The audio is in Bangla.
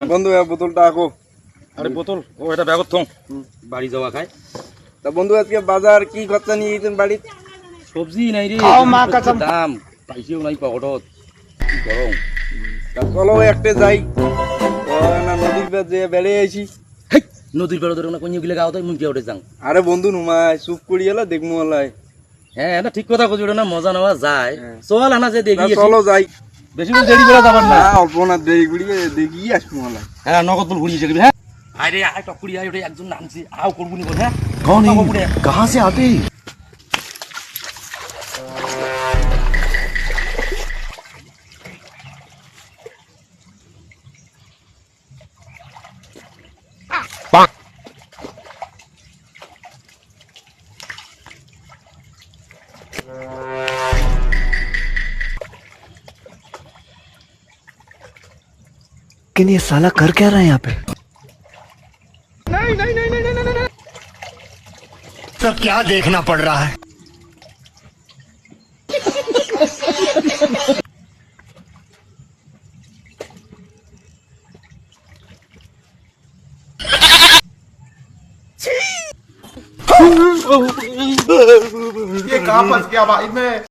বন্ধু বোতলটা আঁকো। আরে বোতল ও এটা ব্যাগত থম বাড়ি যাওয়া খায়। তা বন্ধু আজকে বাজার কি খরচা নিয়ে যেতেন বাড়ির? সবজি নাই রে, দাম পাইছেও নাই পকেটত, কি গরম। তা চলো একটা যাই, না নদীর পাড়ে যে বেড়ে আইছি। হেই, নদীর পাড়ে ধরে না কইনি গিলে গাওতে মুই উঠে যাং। আরে বন্ধু নুমাই চুপ করি এলা দেখমু এলাই। হ্যাঁ এটা ঠিক কথা কইছ না, মজা নেওয়া যায়। হ্যাঁ। চল আনা যে দেখি না, আসি। চলো যাই। বেশি করে দেরি করে যাবার না। না অল্প না দেরি করিয়ে দেখি আসবো এলাই। হ্যাঁ নগদ বল ঘুরিয়ে যাবি। হ্যাঁ আরে আয় টকুড়ি আয় ওটা একজন নামছি আও করবুনি বল। হ্যাঁ कौन है? कहाँ से आते हैं? लेकिन ये साला कर क्या रहा है यहाँ पे? सब क्या देखना पड़ रहा है? ये कहाँ फंस गया भाई मैं?